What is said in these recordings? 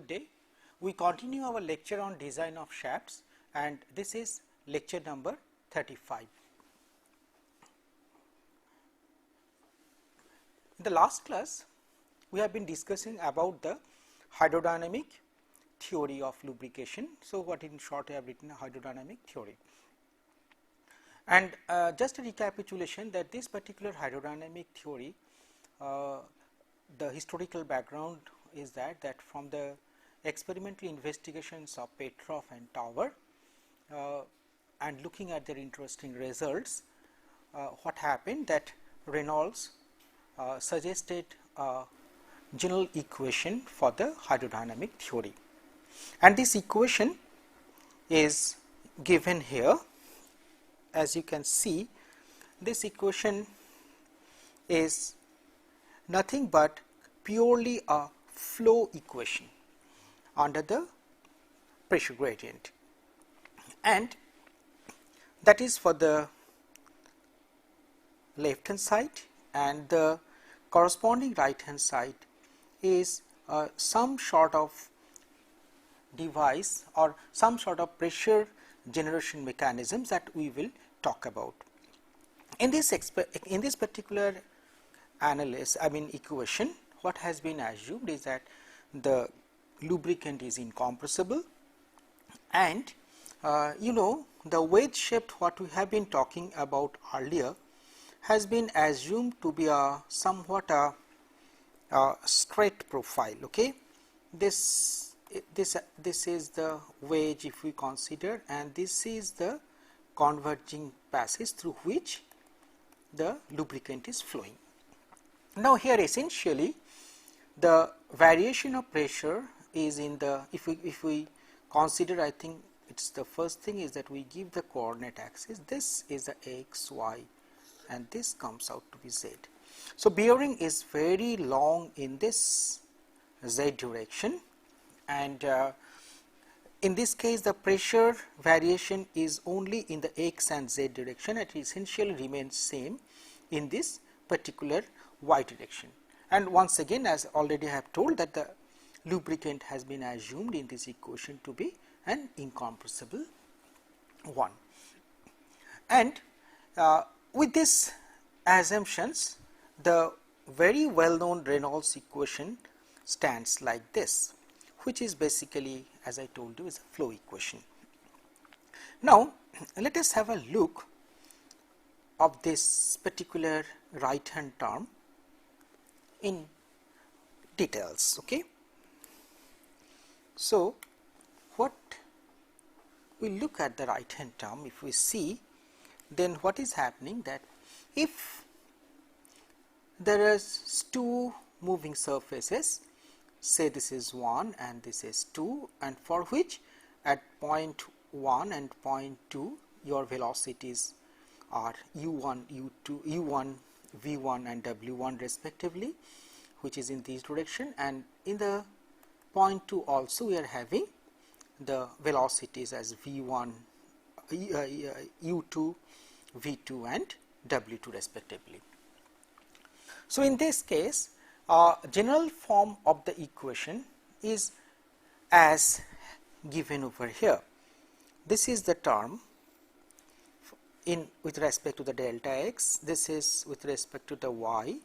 good day. We continue our lecture on design of shafts, and this is lecture number 35. In the last class, we have been discussing about the hydrodynamic theory of lubrication. So, what in short I have written hydrodynamic theory. And just a recapitulation that this particular hydrodynamic theory, the historical background is that from the experimental investigations of Petrov and Tower and looking at their interesting results, what happened that Reynolds suggested a general equation for the hydrodynamic theory, and this equation is given here. As you can see, this equation is nothing but purely a flow equation under the pressure gradient, and that is for the left hand side, and the corresponding right hand side is some sort of device or some sort of pressure generation mechanisms that we will talk about. In this particular equation, what has been assumed is that the lubricant is incompressible, and the wedge shaped what we have been talking about earlier has been assumed to be a somewhat a straight profile. Okay, this is the wedge if we consider, and this is the converging passage through which the lubricant is flowing. Now, here essentially the variation of pressure is in the, if we consider, I think it's the first thing is that we give the coordinate axis. This is the x, y, and this comes out to be z. So, bearing is very long in this z direction, and in this case the pressure variation is only in the x and z direction. It essentially remains same in this particular y direction. And once again, as already I have told, that the lubricant has been assumed in this equation to be an incompressible one. And with these assumptions, the very well known Reynolds equation stands like this, which is basically, as I told you, is a flow equation. Now, let us have a look of this particular right hand term in details. Okay. So, what we look at the right hand term, if we see, then what is happening, that if there is two moving surfaces, say this is 1 and this is 2, and for which at point 1 and point 2 your velocities are u1, u2, u1, v1 and w1 respectively, which is in this direction, and in the point 2 also we are having the velocities as v1, u2, v2 and w2 respectively. So, in this case, general form of the equation is as given over here. This is the term in with respect to the delta x, this is with respect to the y,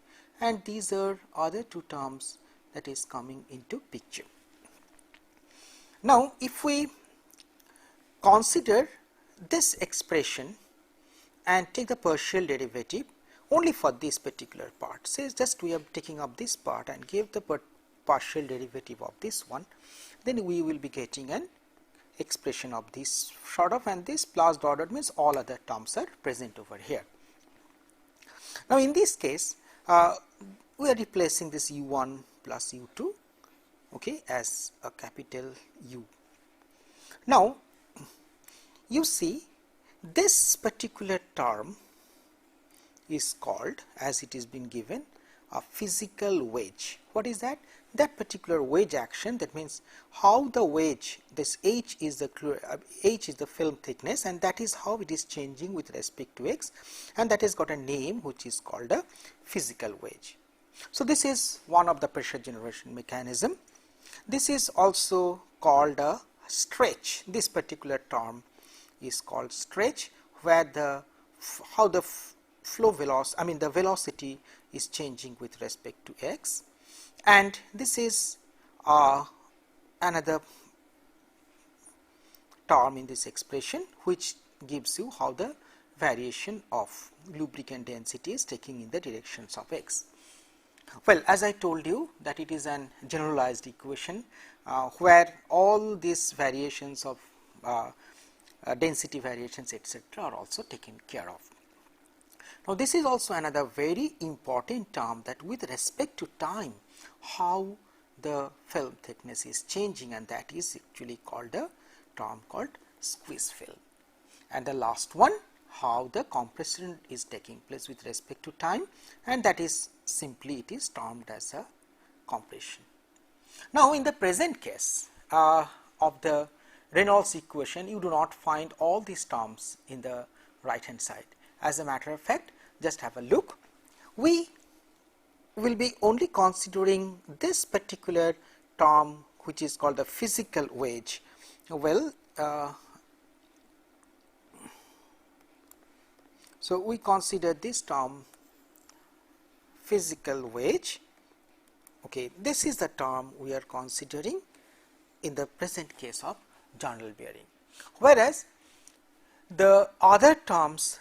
and these are other two terms that is coming into picture. Now, if we consider this expression and take the partial derivative only for this particular part, say just we are taking up this part and give the partial derivative of this one, then we will be getting an expression of this sort of, and this plus dot dot means all other terms are present over here. Now, in this case we are replacing this u1 plus u2, okay, as a capital U. Now, you see this particular term is called, as it is been given, a physical wedge. What is that? That particular wedge action, that means how the wedge, this h is the film thickness, and that is how it is changing with respect to x, and that has got a name which is called a physical wedge. So, this is one of the pressure generation mechanism, This is also called a stretch. This particular term is called stretch, where the how the flow velocity, I mean the velocity is changing with respect to x, and this is another term in this expression which gives you how the variation of lubricant density is taking in the directions of x. Well, as I told you that it is an generalized equation where all these variations of density variations etc. are also taken care of. Now, this is also another very important term, that with respect to time how the film thickness is changing, and that is actually called a term called squeeze film. And the last one, how the compression is taking place with respect to time, and that is simply it is termed as a compression. Now, in the present case of the Reynolds equation, you do not find all these terms in the right hand side. As a matter of fact, just have a look. We will be only considering this particular term which is called the physical wage. Well, so we consider this term physical wage. Okay, this is the term we are considering in the present case of journal bearing, whereas the other terms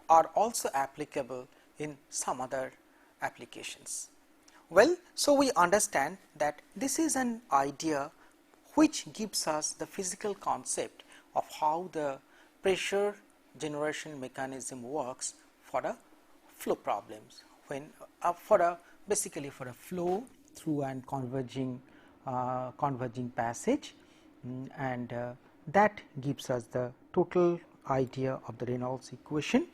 are also applicable in some other applications. Well, so we understand that this is an idea which gives us the physical concept of how the pressure generation mechanism works for a flow problems, when for a basically for a flow through an converging passage, and that gives us the total idea of the Reynolds equation,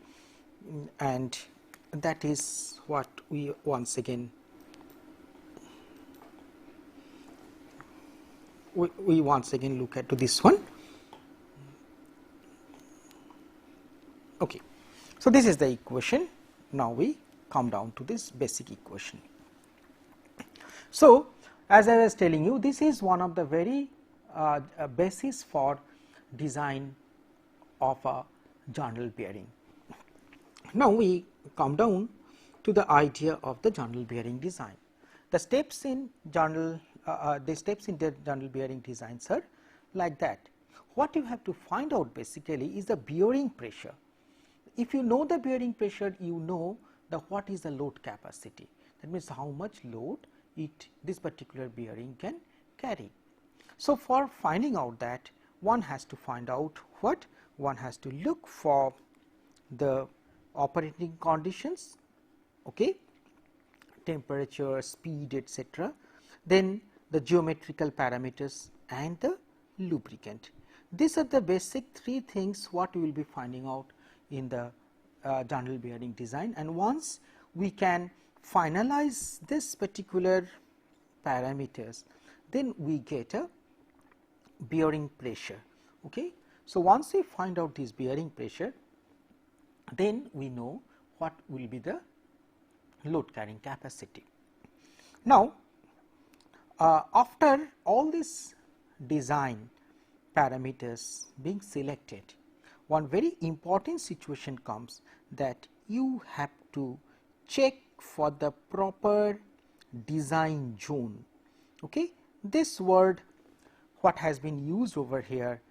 and that is what we once again look at to this one. Okay. So, this is the equation. Now, we come down to this basic equation. So, as I was telling you, this is one of the very basis for design of a journal bearing. Now, we come down to the idea of the journal bearing design. The steps in journal the journal bearing designs are like that. What you have to find out basically is the bearing pressure. If you know the bearing pressure, you know the what is the load capacity. That means how much load this particular bearing can carry. So, for finding out that, one has to find out what? One has to look for the operating conditions, okay, temperature, speed, etc. Then the geometrical parameters and the lubricant. These are the basic three things what we will be finding out in the journal bearing design, and once we can finalize this particular parameters, then we get a bearing pressure. Okay. So, once we find out this bearing pressure, then we know what will be the load carrying capacity. Now, after all these design parameters being selected, one very important situation comes that you have to check for the proper design zone. Okay. This word what has been used over here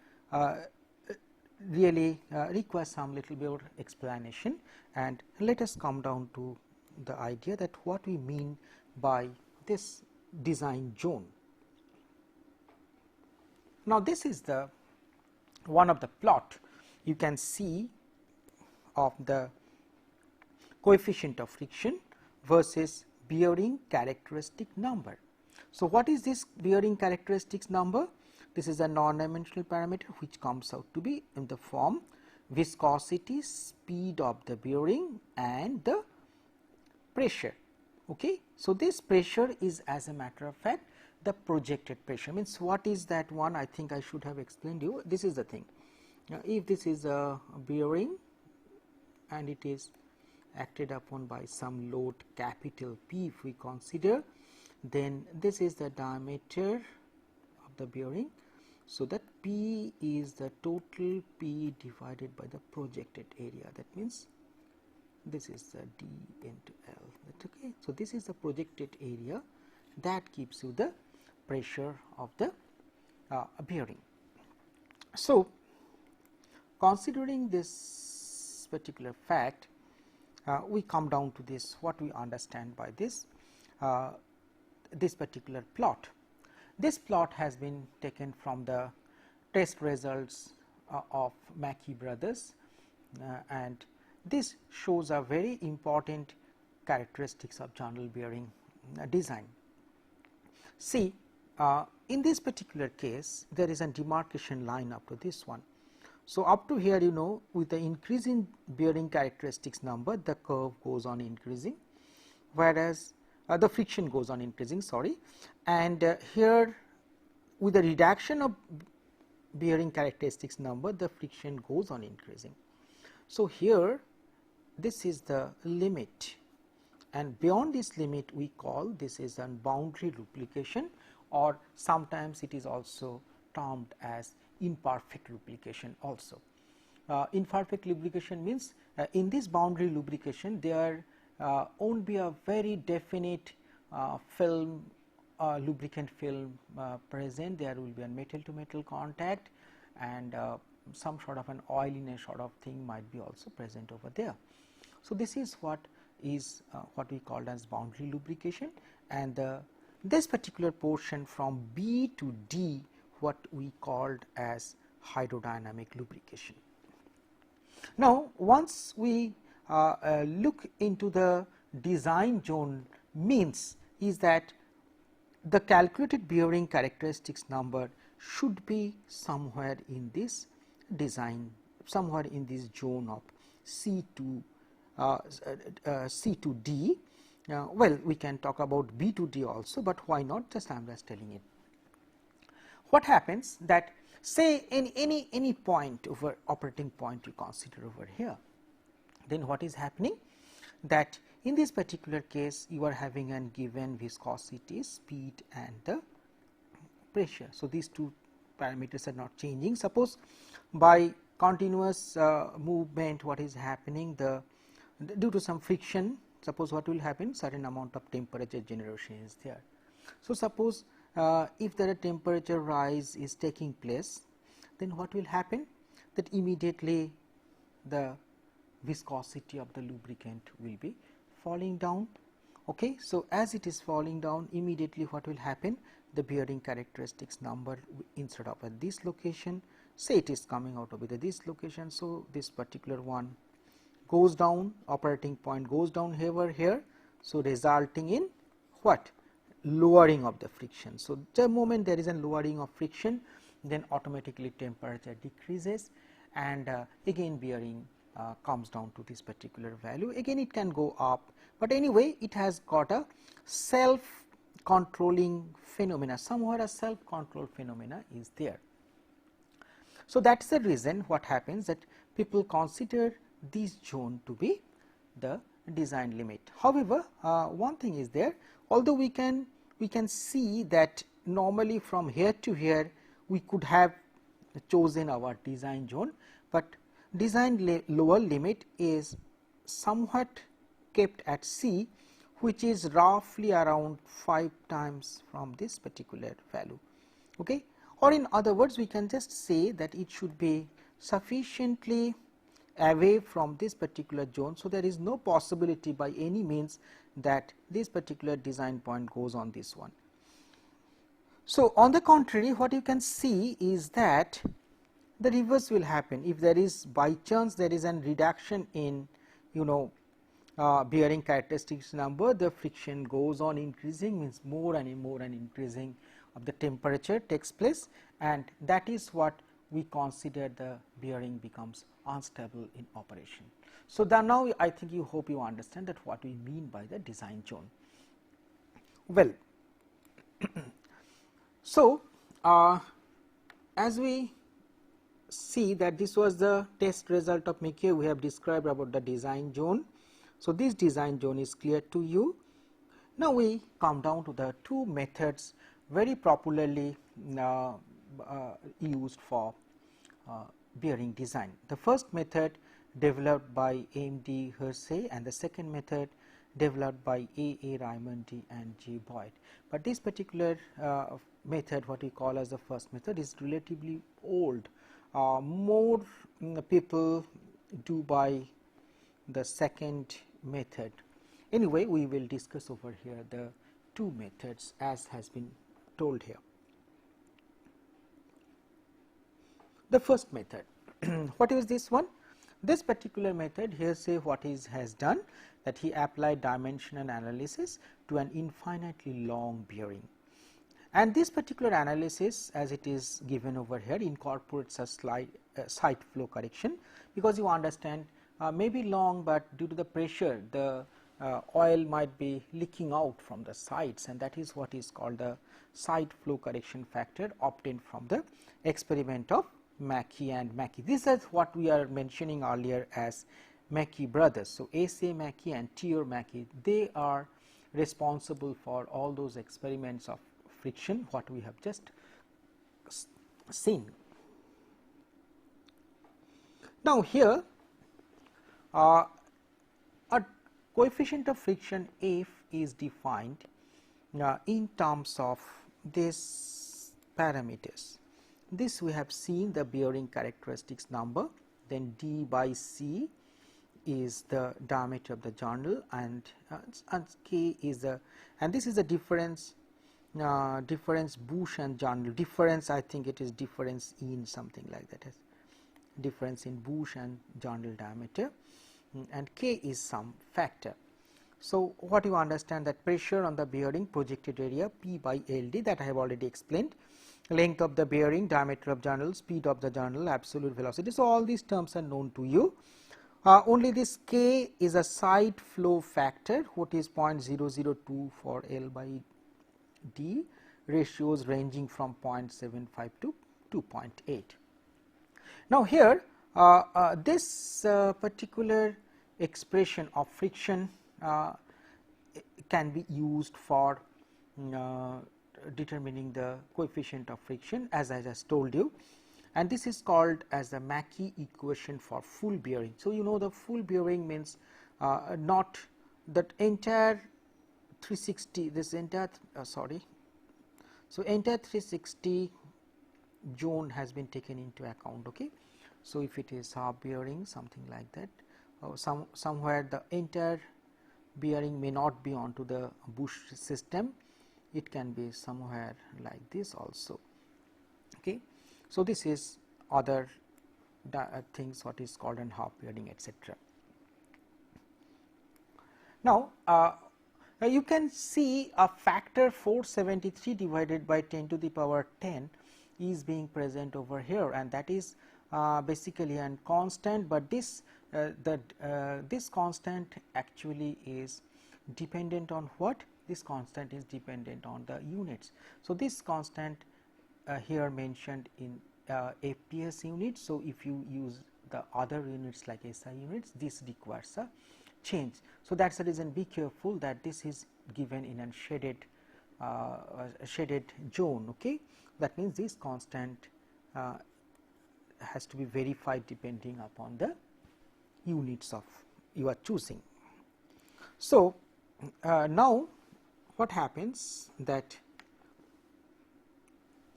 really requires some little bit of explanation, and let us come down to the idea that what we mean by this design zone. Now, this is the one of the plot you can see of the coefficient of friction versus bearing characteristic number. So, what is this bearing characteristics number? This is a non-dimensional parameter which comes out to be in the form viscosity, speed of the bearing and the pressure. Okay. So, this pressure is, as a matter of fact, the projected pressure. Means what is that one? I think I should have explained you. This is the thing. Now, if this is a bearing and it is acted upon by some load capital P, if we consider, then this is the diameter of the bearing. So, that P is the total P divided by the projected area, that means this is the D into L, that okay. So, this is the projected area that gives you the pressure of the bearing. So, considering this particular fact, we come down to this, what we understand by this this particular plot. This plot has been taken from the test results of Mackey brothers, and this shows a very important characteristics of journal bearing design. See, in this particular case, there is a demarcation line up to this one. So, up to here, you know, with the increasing bearing characteristics number, the curve goes on increasing, whereas the friction goes on increasing, sorry, and here with the reduction of bearing characteristics number, the friction goes on increasing. So, here this is the limit, and beyond this limit we call this is a boundary lubrication, or sometimes it is also termed as imperfect lubrication also. Imperfect lubrication means in this boundary lubrication there won't be a very definite film lubricant film present. There will be a metal to metal contact, and some sort of an oiliness sort of thing might be also present over there. So, this is what is what we called as boundary lubrication, and this particular portion from B to D what we called as hydrodynamic lubrication. Now, once we look into the design zone, means is that the calculated bearing characteristics number should be somewhere in this design, somewhere in this zone of C to C to D. Well, we can talk about B to D also, but why not, just I am just telling it. What happens that say in any point over operating point you consider over here, then what is happening that in this particular case you are having an given viscosity, speed and the pressure. So, these two parameters are not changing. Suppose by continuous movement what is happening, the due to some friction, suppose what will happen, certain amount of temperature generation is there. So, suppose if there a temperature rise is taking place, then what will happen, that immediately the viscosity of the lubricant will be falling down. Okay. So, as it is falling down, immediately what will happen, the bearing characteristics number instead of at this location, say it is coming out of this location. So, this particular one goes down, operating point goes down here. So, resulting in what, lowering of the friction. So, the moment there is a lowering of friction, then automatically temperature decreases, and again bearing comes down to this particular value. Again it can go up, but anyway it has got a self controlling phenomena, somewhere a self control phenomena is there. So, that is the reason what happens, that people consider this zone to be the design limit. However, one thing is there, although we can see that normally from here to here we could have chosen our design zone, but design lower limit is somewhat kept at C, which is roughly around 5 times from this particular value. Okay. Or in other words, we can just say that it should be sufficiently away from this particular zone. So, there is no possibility by any means that this particular design point goes on this one. So, on the contrary, what you can see is that the reverse will happen. If there is by chance there is a reduction in bearing characteristics number, the friction goes on increasing, means more and increasing of the temperature takes place, and that is what we consider the bearing becomes unstable in operation. So, now I think you hope you understand that what we mean by the design zone. Well, so as we see that this was the test result of Mackey, we have described about the design zone. So, this design zone is clear to you. Now, we come down to the two methods very popularly used for bearing design. The first method developed by M.D. Hersey and the second method developed by A. Raimondi and J. Boyd. But this particular method, what we call as the first method, is relatively old. More people do by the second method. Anyway, we will discuss over here the two methods as has been told here. The first method, what is this one? This particular method, here say what is has done, that he applied dimensional analysis to an infinitely long bearing. And this particular analysis, as it is given over here, incorporates a side flow correction, because you understand may be long, but due to the pressure the oil might be leaking out from the sides, and that is what is called the side flow correction factor obtained from the experiment of Mackey and Mackey. This is what we are mentioning earlier as Mackey brothers. So, S.A. Mackey and T.O. Mackey, they are responsible for all those experiments of friction what we have just seen. Now, here a coefficient of friction F is defined in terms of this parameters. This we have seen the bearing characteristics number, then D by C is the diameter of the journal, and K is the, and this is the difference Bush and journal difference. I think it is difference in something like that, as difference in Bush and journal diameter, and K is some factor. So, what you understand, that pressure on the bearing, projected area P by L D, that I have already explained, length of the bearing, diameter of journal, speed of the journal, absolute velocity. So, all these terms are known to you. Only this K is a side flow factor, what is 0.002 for L by D, ratios ranging from 0.75 to 2.8. Now, here this particular expression of friction can be used for determining the coefficient of friction, as I just told you, and this is called as the Mackey equation for full bearing. So, you know the full bearing means not that entire 360, this entire so entire 360 zone has been taken into account. Okay. So, if it is half bearing, something like that, somewhere the entire bearing may not be onto the Bush system, it can be somewhere like this also. Okay. So, this is other things what is called an half bearing, etc. Now, you can see a factor 473 divided by 10 to the power 10 is being present over here, and that is basically a constant, but this this constant actually is dependent on what? This constant is dependent on the units. So, this constant here mentioned in FPS units. So, if you use the other units like SI units, this requires a change. So, that is the reason, be careful that this is given in a shaded zone. Okay. That means, this constant has to be verified depending upon the units of you are choosing. So, now what happens, that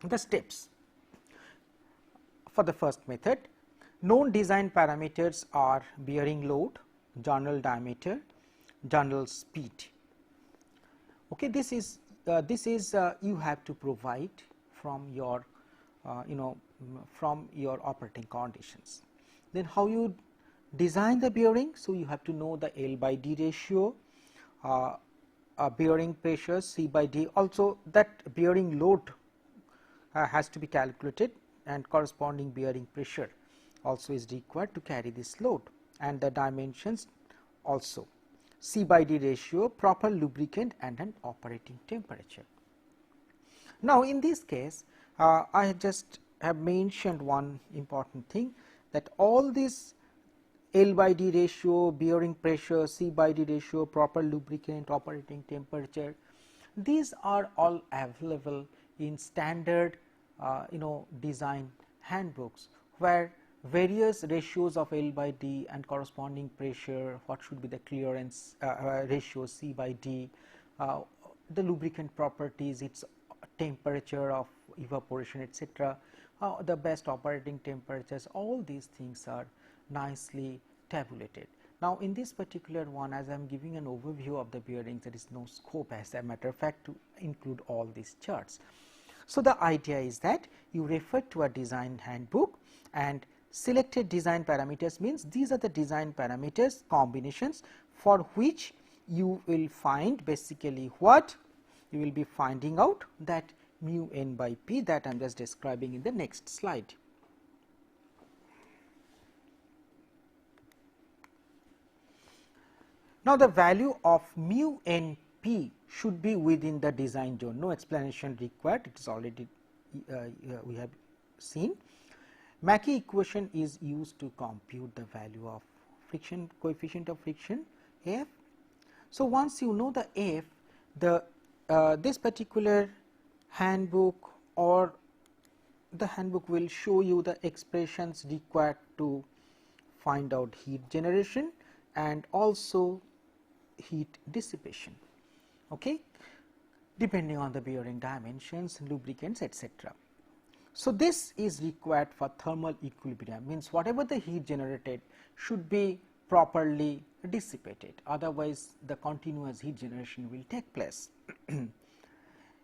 the steps for the first method, known design parameters are bearing load, journal diameter, journal speed. Okay, this is you have to provide from your from your operating conditions. Then how you design the bearing? So, you have to know the L by D ratio, bearing pressure C by D, also that bearing load has to be calculated, and corresponding bearing pressure also is required to carry this load, and the dimensions also, C by D ratio, proper lubricant, and an operating temperature. Now, in this case I just have mentioned one important thing, that all these L by D ratio, bearing pressure, C by D ratio, proper lubricant, operating temperature. These are all available in standard design handbooks, where various ratios of L by D and corresponding pressure, what should be the clearance ratio C by D, the lubricant properties, its temperature of evaporation, etc., the best operating temperatures, all these things are nicely tabulated. Now, in this particular one, as I am giving an overview of the bearings, there is no scope, as a matter of fact, to include all these charts. So, the idea is that you refer to a design handbook, and selected design parameters means these are the design parameters combinations for which you will find basically what you will be finding out, that mu n by p, that I am just describing in the next slide. Now, the value of mu n p should be within the design zone, no explanation required, it is already we have seen. Mackey equation is used to compute the value of friction, coefficient of friction F. So, once you know the F, the this particular handbook or the handbook will show you the expressions required to find out heat generation and also heat dissipation, okay, depending on the bearing dimensions, lubricants, etc. So, this is required for thermal equilibrium, means whatever the heat generated should be properly dissipated, otherwise the continuous heat generation will take place.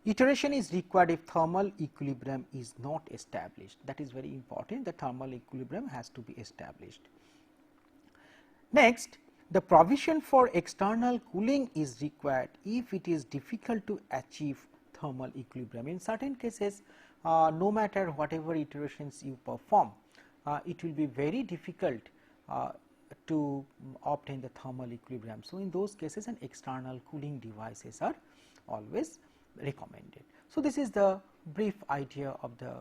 Iteration is required if thermal equilibrium is not established, that is very important, the thermal equilibrium has to be established. Next, the provision for external cooling is required if it is difficult to achieve thermal equilibrium. In certain cases, no matter whatever iterations you perform, it will be very difficult to obtain the thermal equilibrium. So, in those cases an external cooling devices are always recommended. So, this is the brief idea of the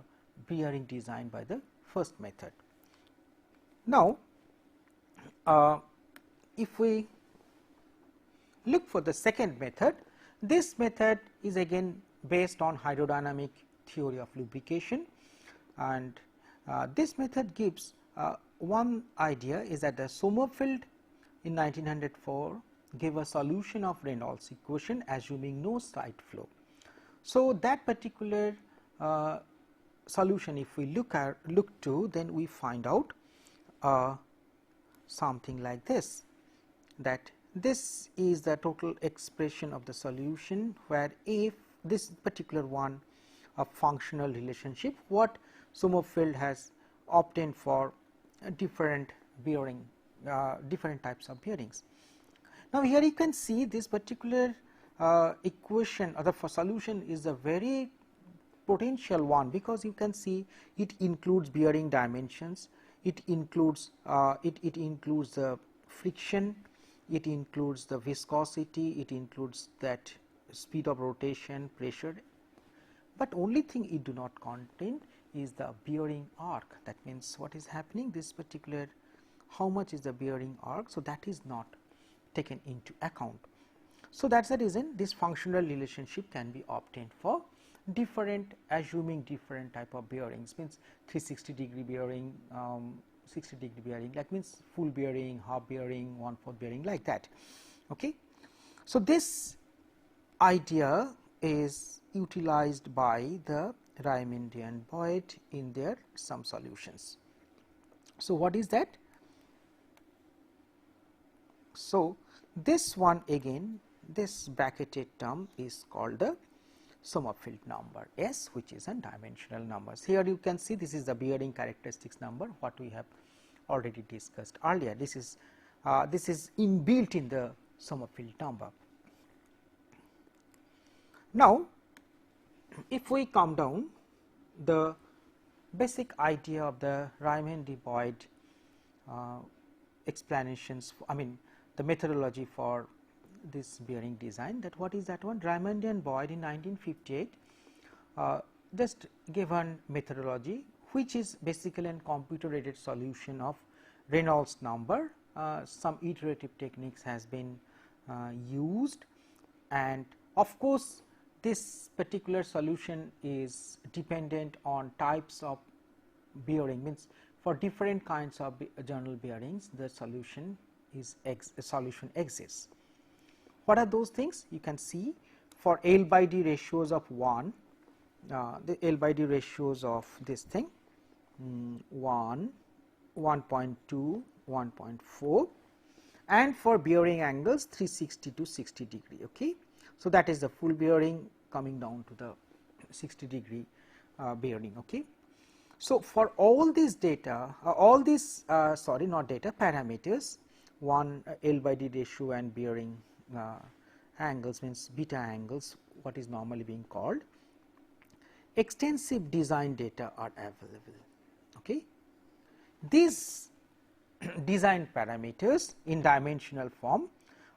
bearing design by the first method. Now, if we look for the second method, this method is again based on hydrodynamic theory of lubrication, and this method gives one idea is that the Sommerfeld in 1904 gave a solution of Reynolds equation assuming no side flow. So, that particular solution, if we look to, then we find out something like this, that this is the total expression of the solution, where if this particular one a functional relationship what Sommerfeld has obtained for different bearing, different types of bearings. Now, here you can see this particular equation or the solution is a very potential one, because you can see it includes bearing dimensions, it includes the friction, it includes the viscosity, it includes that speed of rotation, pressure, but only thing it do not contain is the bearing arc. That means, what is happening, this particular how much is the bearing arc. So, that is not taken into account. So, that is the reason this functional relationship can be obtained for different, assuming different type of bearings, means 360-degree bearing, 60-degree bearing, that means full bearing, half bearing, 1/4 bearing, like that. Okay. So, this idea is utilized by the Raimondi and Boyd in their some solutions. So, what is that? So, this one again, this bracketed term is called the Sommerfeld number S, which is a dimensional numbers. Here you can see this is the bearing characteristics number, what we have already discussed earlier. This is inbuilt in the Sommerfeld number. Now, if we come down, the basic idea of the Raimondi-Boyd explanations, the methodology for this bearing design, that what is that one? Raimondi and Boyd in 1958 just given methodology, which is basically a computer aided solution of Reynolds number some iterative techniques has been used, and of course, this particular solution is dependent on types of bearing, means for different kinds of journal bearings the solution exists. What are those things? You can see for L by D ratios of 1, the L by D ratios of this thing 1, 1.2, 1.4, and for bearing angles 360 to 60 degree. Okay. So, that is the full bearing coming down to the 60 degree bearing. Okay. So, for all these data, all these sorry not data parameters, one L by D ratio and bearing angles, means beta angles, what is normally being called, extensive design data are available. Okay. These design parameters in dimensional form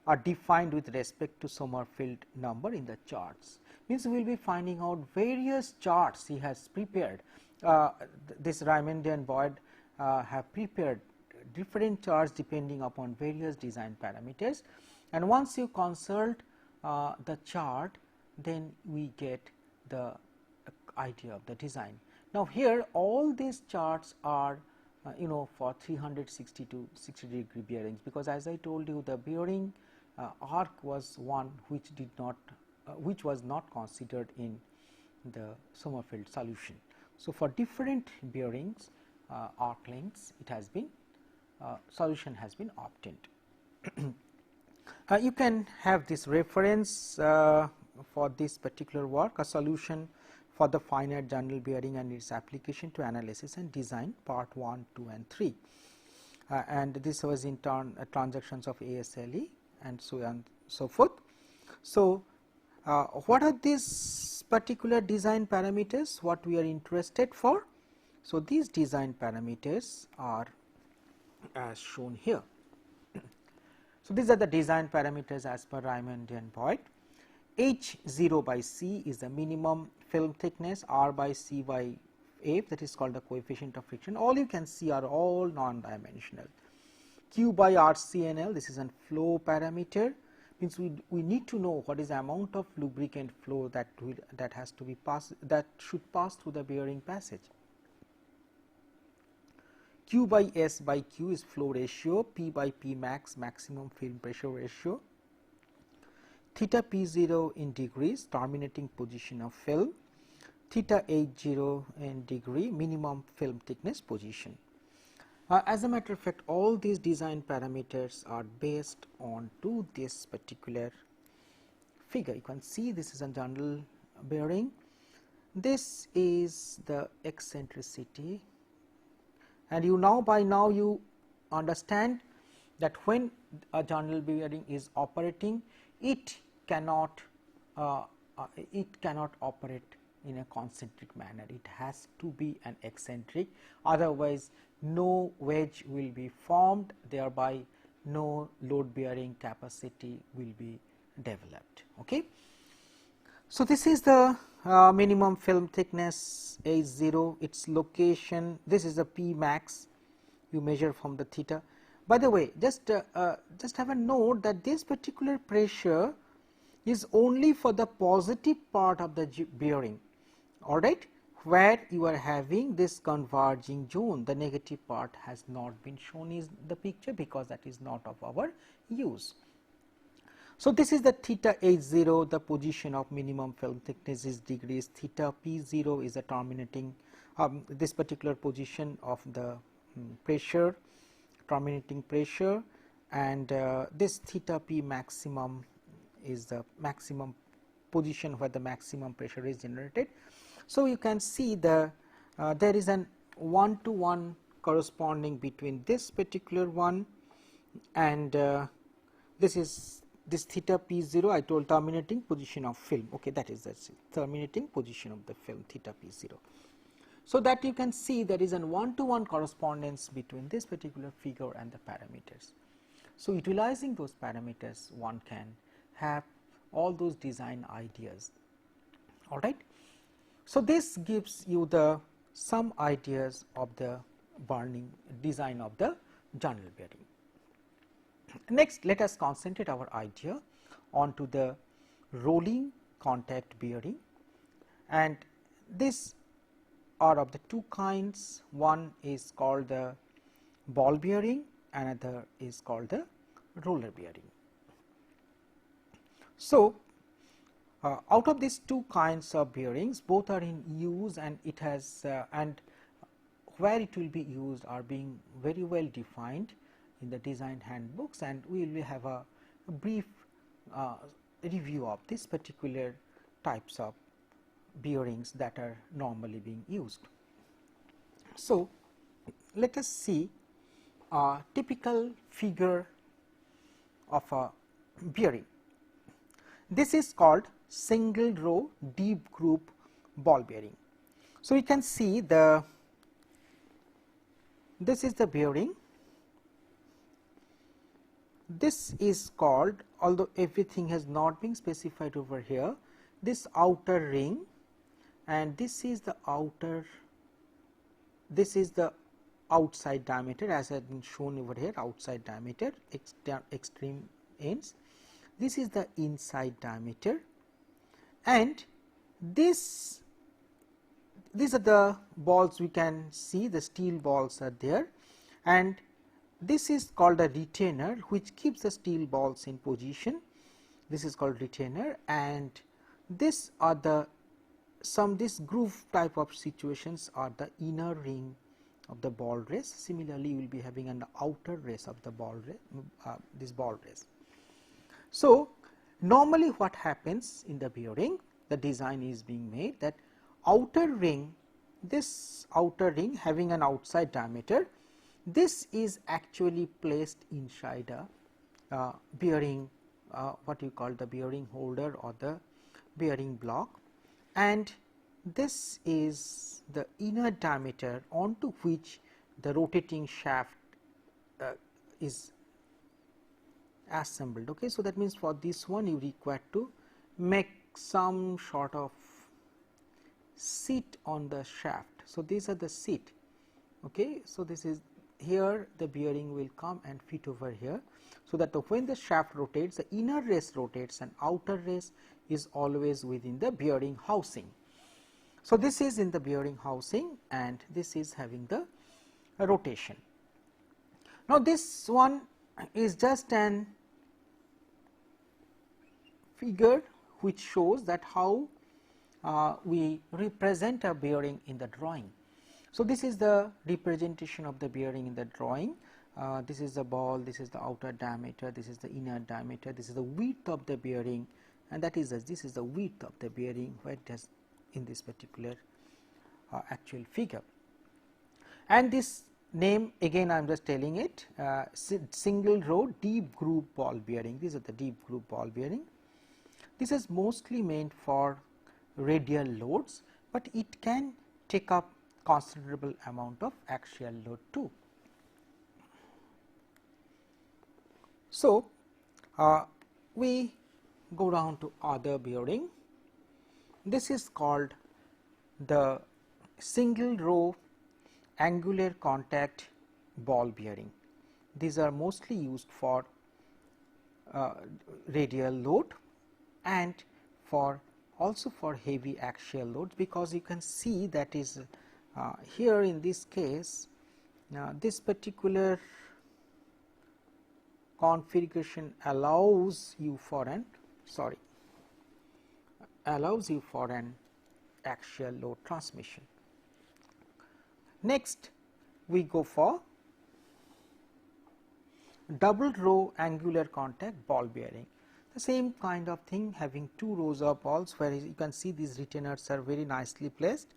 are defined with respect to Sommerfeld number in the charts. Means we will be finding out various charts he has prepared. This Raymond and Boyd have prepared different charts depending upon various design parameters, and once you consult the chart, then we get the idea of the design. Now, here all these charts are for 360 to 60 degree bearings, because as I told you, the bearing arc was one which did not which was not considered in the Sommerfeld solution. So, for different bearings arc lengths, it has been solution has been obtained. You can have this reference for this particular work, a solution for the finite journal bearing and its application to analysis and design, part 1, 2 and 3, and this was in turn transactions of ASLE and so on and so forth. So, what are these particular design parameters what we are interested for? So, these design parameters are as shown here. So, these are the design parameters as per Raymond and Boyd. H 0 by C is the minimum film thickness, R by C by F, that is called the coefficient of friction. All you can see are all non-dimensional. Q by R C N L, this is a flow parameter, means we need to know what is the amount of lubricant flow that has to be that should pass through the bearing passage. Q by S by Q is flow ratio, P by P max, maximum film pressure ratio, theta P0 in degrees, terminating position of film, theta H0 in degree, minimum film thickness position. As a matter of fact, all these design parameters are based on to this particular figure. You can see this is a journal bearing, this is the eccentricity, and by now you understand that when a journal bearing is operating, it cannot operate in a concentric manner, it has to be an eccentric, otherwise no wedge will be formed, thereby no load bearing capacity will be developed. Okay. So, this is the minimum film thickness H0, its location, this is the P max you measure from the theta. By the way, just have a note that this particular pressure is only for the positive part of the bearing, all right, where you are having this converging zone. The negative part has not been shown in the picture because that is not of our use. So, this is the theta H0, the position of minimum film thickness is degrees, theta P0 is the terminating this particular position of the pressure, terminating pressure, and this theta P maximum is the maximum position where the maximum pressure is generated. So, you can see there is an 1-to-1 corresponding between this particular one and this is this theta P0, I told terminating position of film. Okay, that is the terminating position of the film, theta P0. So, that you can see there is an 1-to-1 correspondence between this particular figure and the parameters. So, utilizing those parameters, one can have all those design ideas, all right. So, this gives you some ideas of the burning design of the journal bearing. Next, let us concentrate our idea onto the rolling contact bearing, and this are of the two kinds. One is called the ball bearing, another is called the roller bearing. So, out of these two kinds of bearings, both are in use, and it has and where it will be used are being very well defined in the design handbooks, and we will have a brief review of this particular types of bearings that are normally being used. So, let us see a typical figure of a bearing. This is called single row deep groove ball bearing. So, we can see this is the bearing. This is called, although everything has not been specified over here, this outer ring, and this is the outside diameter as has been shown over here, outside diameter, extreme ends. This is the inside diameter, and these are the balls. We can see the steel balls are there, and this is called a retainer which keeps the steel balls in position. This is called retainer, and this are the this groove type of situations are the inner ring of the ball race. Similarly, you will be having an outer race of the ball race, this ball race. So, normally what happens in the bearing, the design is being made that outer ring, this outer ring having an outside diameter, this is actually placed inside a bearing, what you call the bearing holder or the bearing block, and this is the inner diameter onto which the rotating shaft is assembled. Okay. So, that means for this one you require to make some sort of seat on the shaft. So, these are the seat. Okay. So, this is here the bearing will come and fit over here. So, that when the shaft rotates, the inner race rotates and outer race is always within the bearing housing. So, this is in the bearing housing, and this is having the rotation. Now, this one is just an figure which shows that how we represent a bearing in the drawing. So, this is the representation of the bearing in the drawing. This is the ball, this is the outer diameter, this is the inner diameter, this is the width of the bearing, and that is this is the width of the bearing where it has in this particular actual figure. And this name again I am just telling it, single row deep groove ball bearing. These are the deep groove ball bearing. This is mostly meant for radial loads, but it can take up considerable amount of axial load too. So, we go down to other bearing. This is called the single row angular contact ball bearing. These are mostly used for radial load and for also for heavy axial loads, because you can see that is here in this case this particular configuration allows you for an axial load transmission. Next, we go for double row angular contact ball bearing. The same kind of thing, having two rows of balls, where you can see these retainers are very nicely placed,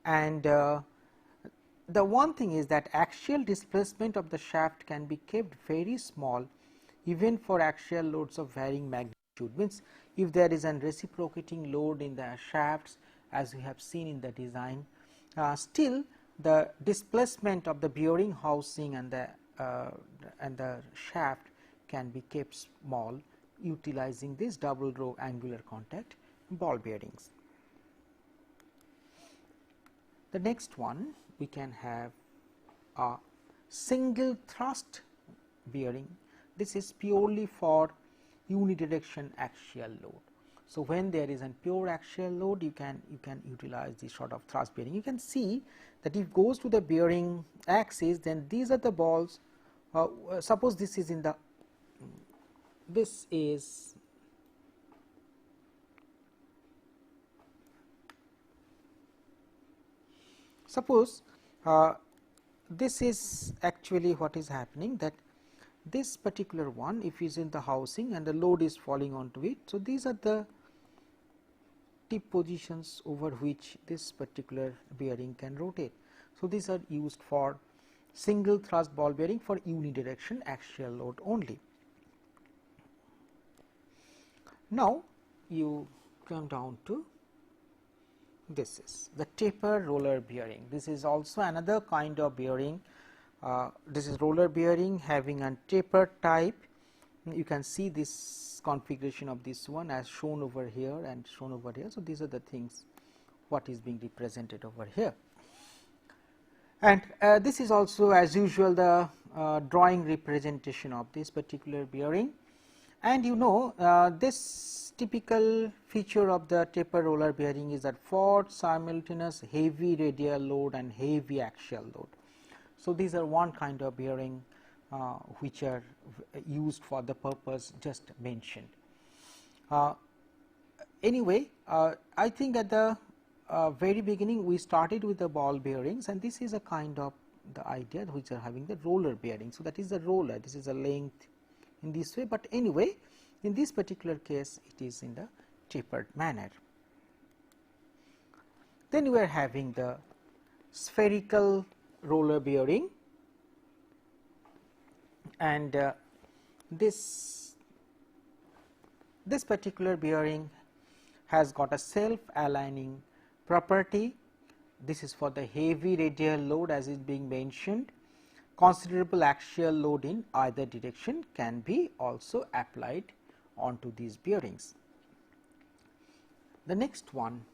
and the one thing is that axial displacement of the shaft can be kept very small even for axial loads of varying magnitude. Means if there is an reciprocating load in the shafts, as we have seen in the design, still the displacement of the bearing housing and the shaft can be kept small utilizing these double row angular contact ball bearings. The next one, we can have a single thrust bearing. this is purely for unidirection axial load. So, when there is a pure axial load, you can utilize this sort of thrust bearing. You can see that if it goes to the bearing axis, then these are the balls. Suppose this is in the suppose this is actually what is happening, that this particular one, if is in the housing and the load is falling onto it. So, these are the tip positions over which this particular bearing can rotate. So, these are used for single thrust ball bearing for unidirection axial load only. Now, you come down to this is the taper roller bearing. This is also another kind of bearing. This is roller bearing having a taper type. You can see this configuration of this one as shown over here and shown over here. So, these are the things what is being represented over here. And this is also as usual the drawing representation of this particular bearing. And you know this typical feature of the taper roller bearing is that for simultaneous heavy radial load and heavy axial load. So, these are one kind of bearing which are used for the purpose just mentioned. Anyway, I think at the very beginning we started with the ball bearings, and this is a kind of the idea which are having the roller bearing. So, that is the roller, this is a length in this way, but anyway in this particular case it is in the tapered manner. Then we are having the spherical roller bearing, and this particular bearing has got a self aligning property. This is for the heavy radial load as is being mentioned. Considerable axial load in either direction can be also applied onto these bearings. The next one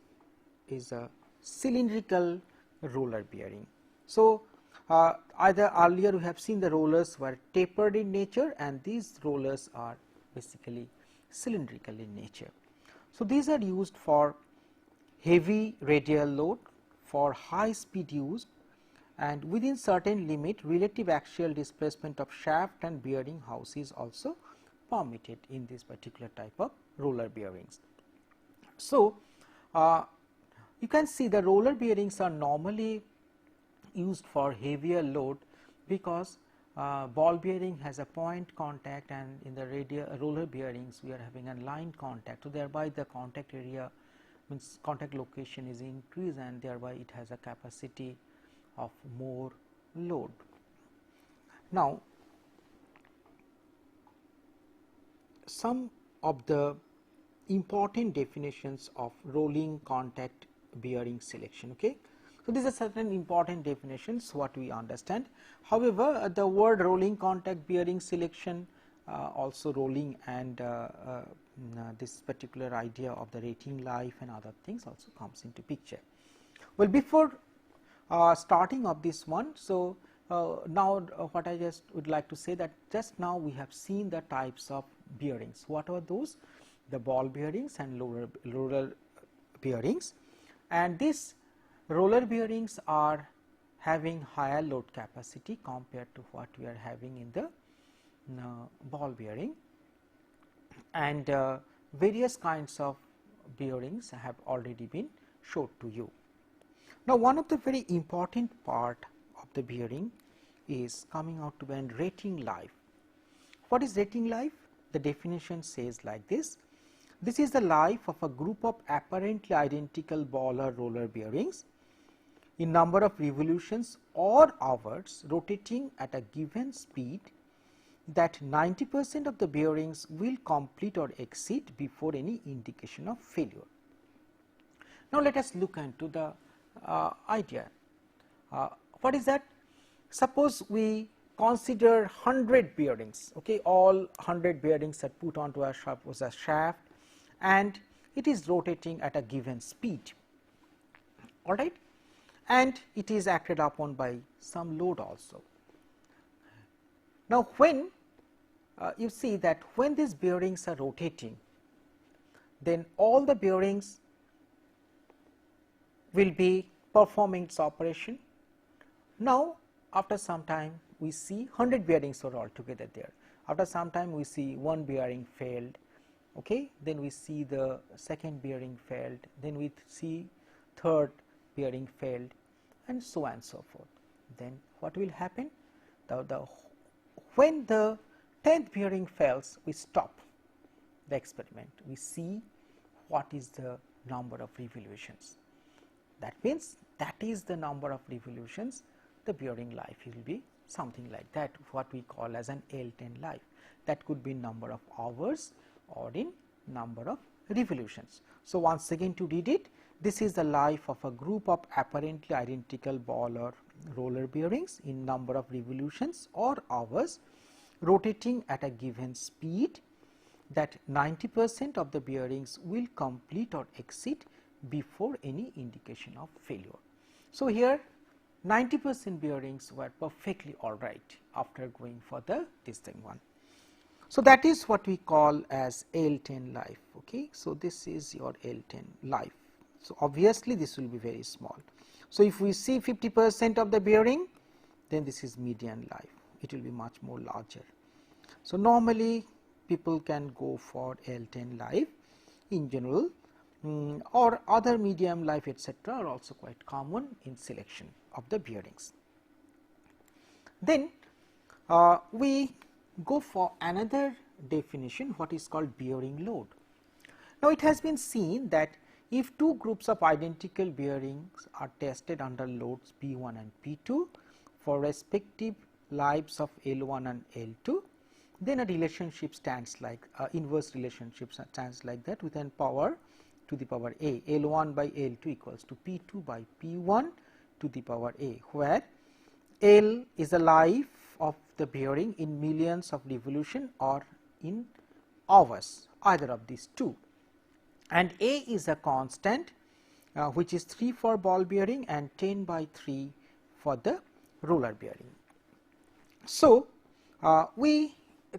is a cylindrical roller bearing. So, either earlier we have seen the rollers were tapered in nature, and these rollers are basically cylindrical in nature. So, these are used for heavy radial load, for high speed use, and within certain limit relative axial displacement of shaft and bearing house is also permitted in this particular type of roller bearings. So, you can see the roller bearings are normally used for heavier load, because ball bearing has a point contact, and in the roller bearings we are having a line contact. So, thereby the contact area means contact location is increased, and thereby it has a capacity of more load. Now, some of the important definitions of rolling contact bearing selection. Okay. So, these are certain important definitions what we understand. However, the word rolling contact bearing selection, also rolling and this particular idea of the rating life and other things also comes into picture. Well, before starting of this one, so now what I just would like to say that just now we have seen the types of bearings. What are those? The ball bearings and roller bearings, and these roller bearings are having higher load capacity compared to what we are having in the ball bearing, and various kinds of bearings have already been showed to you. Now, one of the very important part of the bearing is coming out to be rating life. What is rating life? The definition says like this: this is the life of a group of apparently identical ball or roller bearings in number of revolutions or hours rotating at a given speed that 90% of the bearings will complete or exceed before any indication of failure. Now, let us look into the idea. What is that? Suppose we consider 100 bearings, okay, all 100 bearings are put onto a shaft and it is rotating at a given speed, all right, and it is acted upon by some load also. Now, when you see that when these bearings are rotating, then all the bearings will be performing its operation. Now, after some time we see 100 bearings are altogether there. After some time we see one bearing failed, okay. Then we see the second bearing failed, then we see third bearing failed, and so on and so forth. Then what will happen? When the 10th bearing fails, we stop the experiment. We see what is the number of revolutions. That means that is the number of revolutions the bearing life will be something like that, what we call as an L10 life. That could be number of hours or in number of revolutions. So, once again to read it, this is the life of a group of apparently identical ball or roller bearings in number of revolutions or hours rotating at a given speed that 90% of the bearings will complete or exit before any indication of failure. So, here 90% bearings were perfectly alright after going for this thing one. So, that is what we call as L10 life. Okay. So, this is your L10 life. So, obviously, this will be very small. So, if we see 50% of the bearing, then this is median life, it will be much more larger. So, normally people can go for L10 life in general, or other medium life etc., are also quite common in selection of the bearings. Then we go for another definition, what is called bearing load. Now, it has been seen that if two groups of identical bearings are tested under loads P1 and P2 for respective lives of L1 and L2, then a relationship stands like inverse relationship stands like that with an power to the power a, L1 by L2 equals to P2 by P1 to the power a, where L is the life of the bearing in millions of revolution or in hours, either of these two, and a is a constant which is 3 for ball bearing and 10 by 3 for the roller bearing. So, we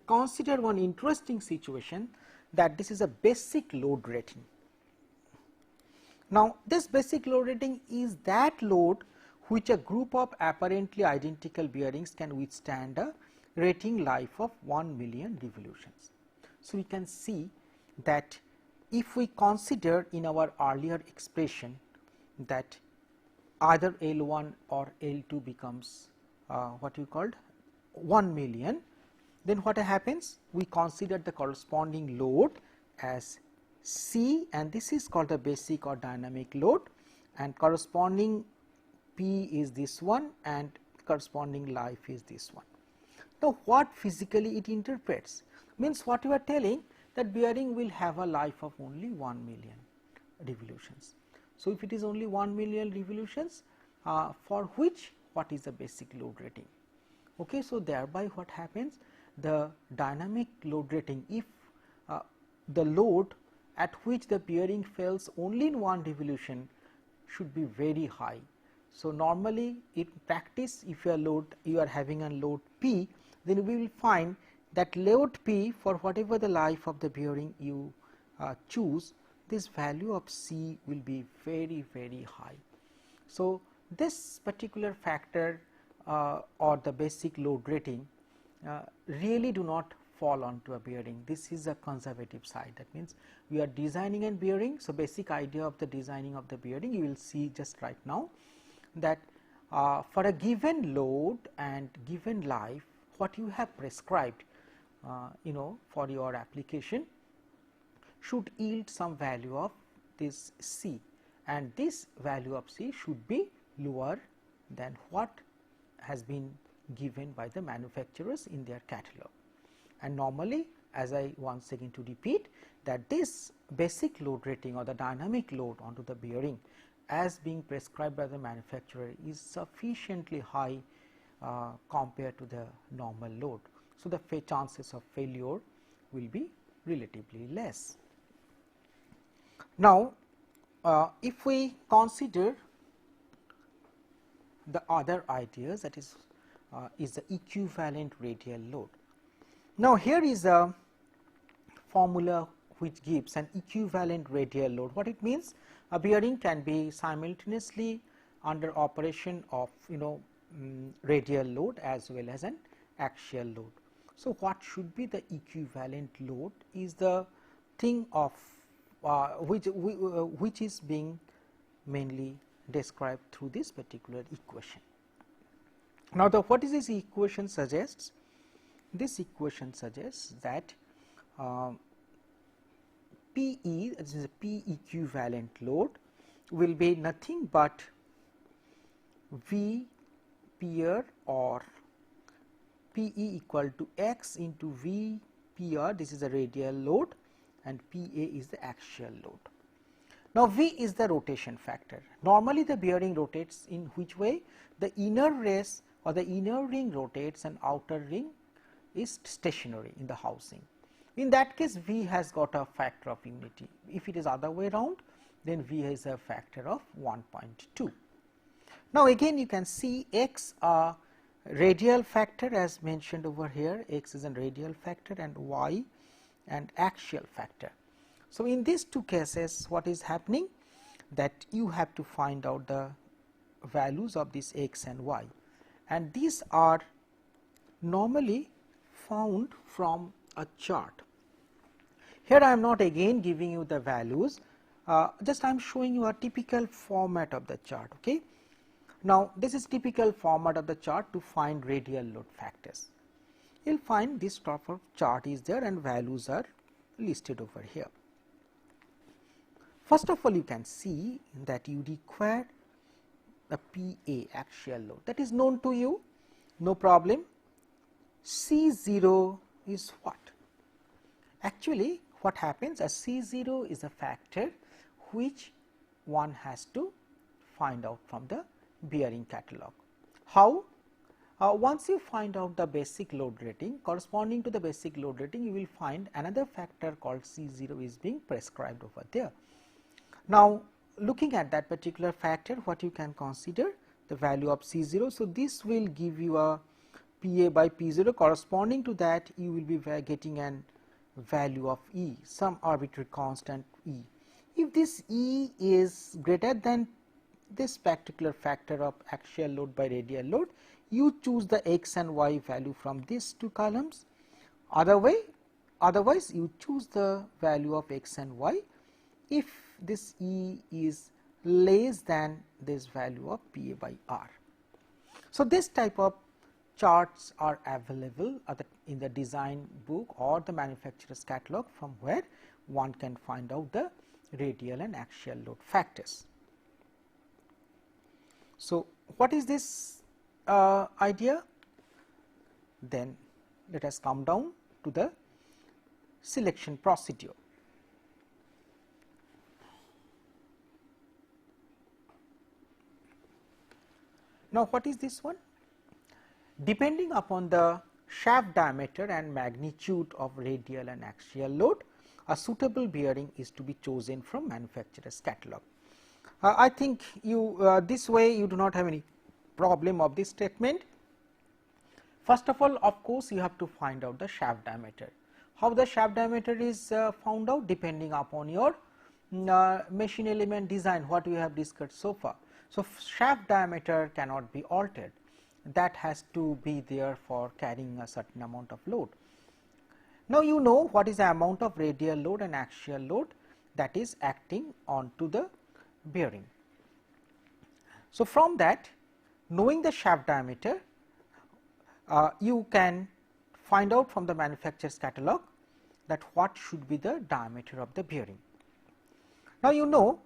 consider one interesting situation, that this is a basic load rating. Now, this basic load rating is that load which a group of apparently identical bearings can withstand a rating life of 1,000,000 revolutions. So, we can see that if we consider in our earlier expression that either L1 or L2 becomes what we called 1,000,000, then what happens? We consider the corresponding load as C, and this is called the basic or dynamic load, and corresponding P is this one and corresponding life is this one. Now, what physically it interprets means, what you are telling that bearing will have a life of only 1,000,000 revolutions. So, if it is only 1,000,000 revolutions, for which what is the basic load rating? Okay. So, thereby what happens, the dynamic load rating, if the load at which the bearing fails only in one revolution should be very high. So, normally in practice, if you are having a load P, then we will find that load P, for whatever the life of the bearing you choose, this value of C will be very, very high. So, this particular factor or the basic load rating really do not fall onto a bearing. This is a conservative side. That means, we are designing a bearing. So, basic idea of the designing of the bearing you will see just right now, that for a given load and given life, what you have prescribed for your application should yield some value of this C, and this value of C should be lower than what has been given by the manufacturers in their catalog. And normally, as I once again to repeat, that this basic load rating or the dynamic load onto the bearing as being prescribed by the manufacturer is sufficiently high compared to the normal load. So, the chances of failure will be relatively less. Now, if we consider the other ideas, that is the equivalent radial load. Now, here is a formula which gives an equivalent radial load. What it means? A bearing can be simultaneously under operation of radial load as well as an axial load. So, what should be the equivalent load is the thing of which is being mainly described through this particular equation. Now, what is this equation suggests? This equation suggests that PE, this is a P equivalent load, will be nothing but V PR or PE equal to X into V PR, this is a radial load, and PA is the axial load. Now, V is the rotation factor. Normally, the bearing rotates in which way? The inner race or the inner ring rotates and outer ring is stationary in the housing. In that case, V has got a factor of unity. If it is other way around, then V is a factor of 1.2. Now, again you can see X a radial factor as mentioned over here, X is a radial factor and Y and axial factor. So, in these two cases what is happening, that you have to find out the values of this X and Y, and these are normally found from a chart. Here I am not again giving you the values, just I am showing you a typical format of the chart. Okay. Now, this is typical format of the chart to find radial load factors. You will find this type of chart is there and values are listed over here. First of all, you can see that you require a PA axial load, that is known to you, no problem. C0 is what? Actually, what happens, a C0 is a factor which one has to find out from the bearing catalog. How? Once you find out the basic load rating, corresponding to the basic load rating, you will find another factor called C0 is being prescribed over there. Now, looking at that particular factor, what you can consider the value of C0. So, this will give you a PA by P0, corresponding to that you will be getting an value of E, some arbitrary constant E. If this E is greater than this particular factor of axial load by radial load, you choose the X and Y value from these two columns, otherwise you choose the value of X and Y if this E is less than this value of PA by R. So, this type of charts are available in the design book or the manufacturer's catalog, from where one can find out the radial and axial load factors. So, what is this idea? Then let us come down to the selection procedure. Now, what is this one? Depending upon the shaft diameter and magnitude of radial and axial load, a suitable bearing is to be chosen from manufacturer's catalog. I think you this way you do not have any problem of this statement. First of all, of course, you have to find out the shaft diameter. How the shaft diameter is found out? Depending upon your machine element design, what we have discussed so far. So, shaft diameter cannot be altered, that has to be there for carrying a certain amount of load. Now, you know what is the amount of radial load and axial load that is acting onto the bearing. So, from that, knowing the shaft diameter, you can find out from the manufacturer's catalog that what should be the diameter of the bearing. Now, you know,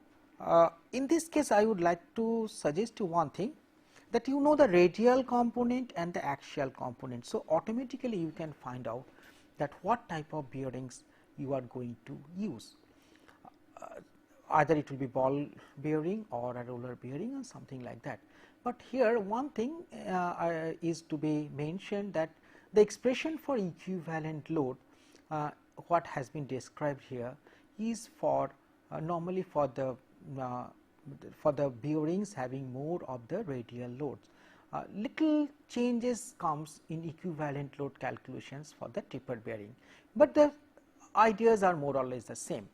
in this case I would like to suggest you one thing, that you know the radial component and the axial component. So, automatically you can find out that what type of bearings you are going to use. Either it will be ball bearing or a roller bearing or something like that. But here one thing is to be mentioned, that the expression for equivalent load, what has been described here, is for normally for the bearings having more of the radial loads. little changes comes in equivalent load calculations for the tapered bearing, but the ideas are more or less the same.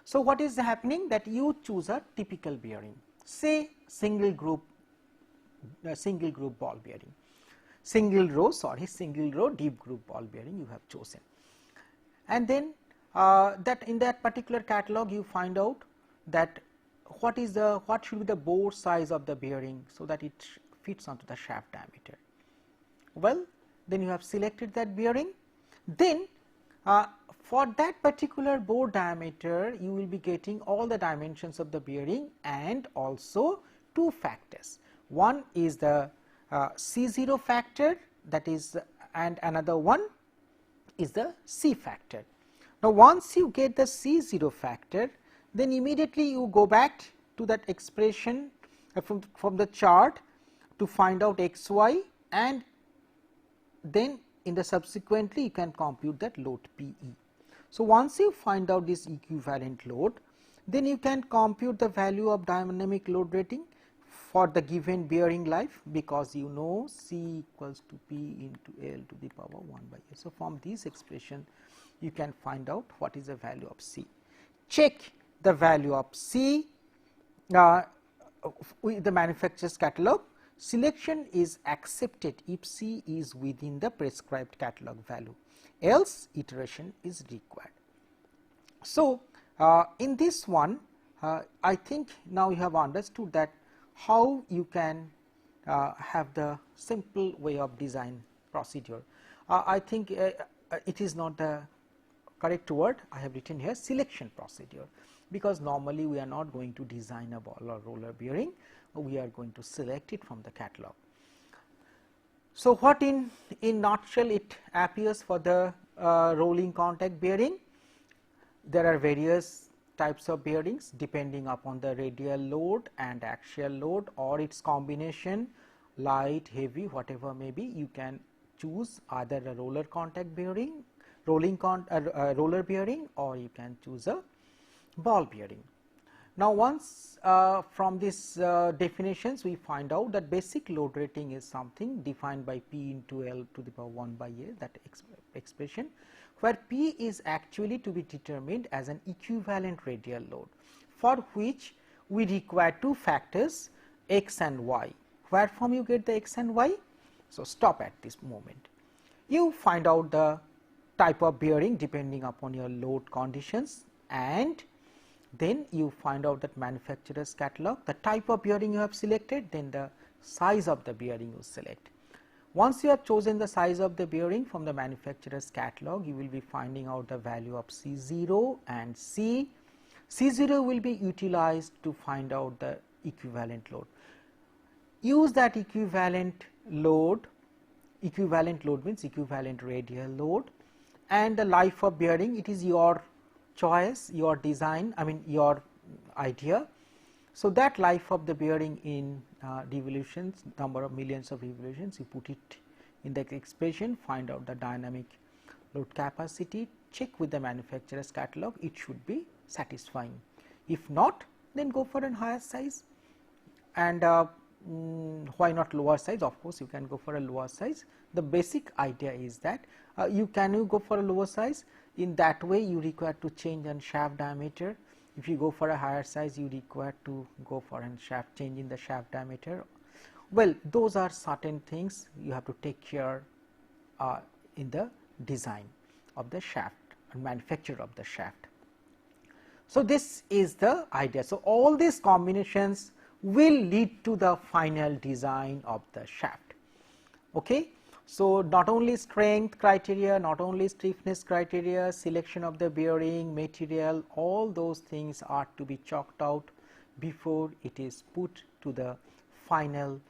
So, what is happening that you choose a typical bearing, say single group ball bearing, single row deep groove ball bearing you have chosen, and then that in that particular catalog you find out that what should be the bore size of the bearing, so that it fits onto the shaft diameter. Well, then you have selected that bearing, then for that particular bore diameter you will be getting all the dimensions of the bearing and also two factors. One is the C0 factor, that is, and another one is the C factor. Now, once you get the C0 factor, then immediately you go back to that expression from the chart to find out xy, and then in the subsequently you can compute that load PE. So, once you find out this equivalent load, then you can compute the value of dynamic load rating for the given bearing life, because you know C equals to P into L to the power 1 by A. So, from this expression you can find out what is the value of C. Check the value of C with the manufacturer's catalog. Selection is accepted if C is within the prescribed catalog value, else iteration is required. So, in this one I think now you have understood that how you can have the simple way of design procedure. I think it is not the correct word, I have written here selection procedure, because normally we are not going to design a ball or roller bearing, we are going to select it from the catalog. So, what in nutshell it appears for the rolling contact bearing? There are various types of bearings depending upon the radial load and axial load, or its combination, light, heavy, whatever may be. You can choose either a roller contact bearing, roller bearing, or you can choose a ball bearing. Now, once from these definitions we find out that basic load rating is something defined by P into L to the power 1 by A, that expression, where P is actually to be determined as an equivalent radial load, for which we require two factors x and y. Where from you get the x and y? So, stop at this moment. You find out the type of bearing depending upon your load conditions, and then you find out that manufacturer's catalog, the type of bearing you have selected, then the size of the bearing you select. Once you have chosen the size of the bearing from the manufacturer's catalog, you will be finding out the value of C0 and C. C0 will be utilized to find out the equivalent load. Use that equivalent load means equivalent radial load, and the life of bearing, it is your choice, your design, I mean your idea. So, that life of the bearing in revolutions, number of millions of revolutions, you put it in the expression, find out the dynamic load capacity, check with the manufacturer's catalog, it should be satisfying. If not, then go for a higher size, and why not lower size? Of course, you can go for a lower size. The basic idea is that you go for a lower size, in that way you require to change on shaft diameter. If you go for a higher size, you require to go for a shaft change in the shaft diameter. Well, those are certain things you have to take care in the design of the shaft and manufacture of the shaft. So, this is the idea. So, all these combinations will lead to the final design of the shaft. Okay. So, not only strength criteria, not only stiffness criteria, selection of the bearing, material, all those things are to be chalked out before it is put to the final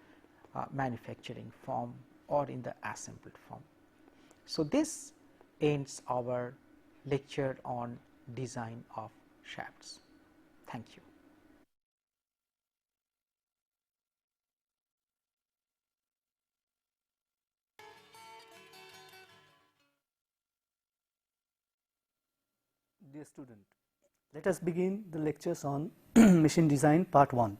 manufacturing form or in the assembled form. So, this ends our lecture on design of shafts. Thank you. Dear student, let us begin the lectures on machine design part 1.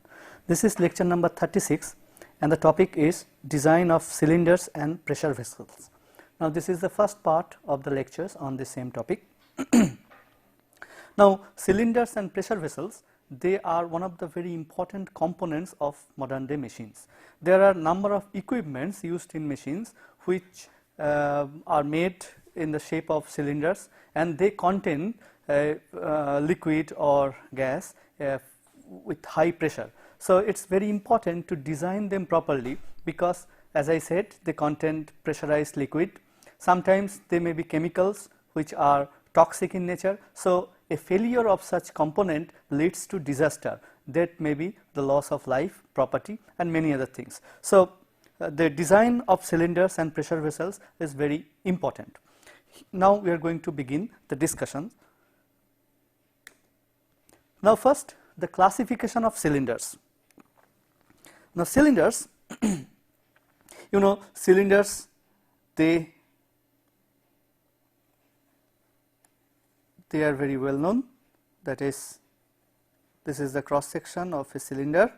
This is lecture number 36, and the topic is design of cylinders and pressure vessels. Now, this is the first part of the lectures on the same topic. Now, cylinders and pressure vessels, they are one of the very important components of modern day machines. There are number of equipments used in machines which are made in the shape of cylinders, and they contain liquid or gas with high pressure. So, it is very important to design them properly, because as I said, they contain pressurized liquid. Sometimes they may be chemicals which are toxic in nature. So, a failure of such component leads to disaster, that may be the loss of life, property, and many other things. So, the design of cylinders and pressure vessels is very important. Now, we are going to begin the discussion. Now, first, the classification of cylinders. Now, cylinders, cylinders, they are very well known. That is, this is the cross section of a cylinder.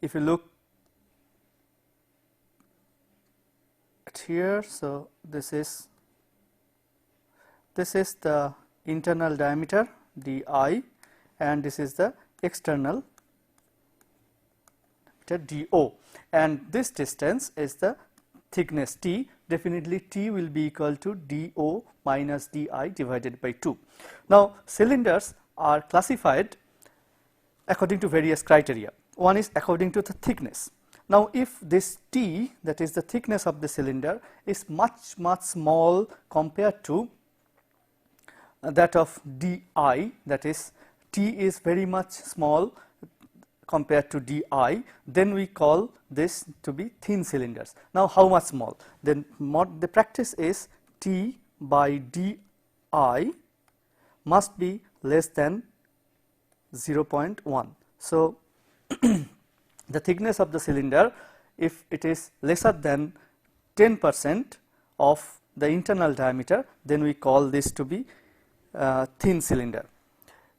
If you look at here, so this is the internal diameter di, and this is the external do, and this distance is the thickness T. Definitely T will be equal to do minus di divided by 2. Now, cylinders are classified according to various criteria. One is according to the thickness. Now, if this T, that is the thickness of the cylinder, is much small compared to that of di, that is T is very much small compared to di, then we call this to be thin cylinders. Now, how much small? Then the practice is T by di must be less than 0.1. So, the thickness of the cylinder, if it is lesser than 10% of the internal diameter, then we call this to be thin cylinder.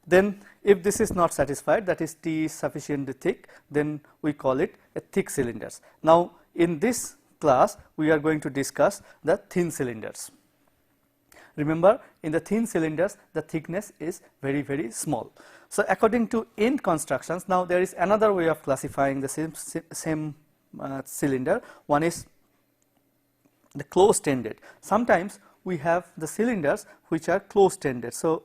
Then if this is not satisfied, that is T is sufficiently thick, then we call it a thick cylinders. Now, in this class we are going to discuss the thin cylinders. Remember, in the thin cylinders the thickness is very small. So, according to end constructions, now there is another way of classifying the same cylinder. One is the closed ended. Sometimes we have the cylinders which are closed ended. So,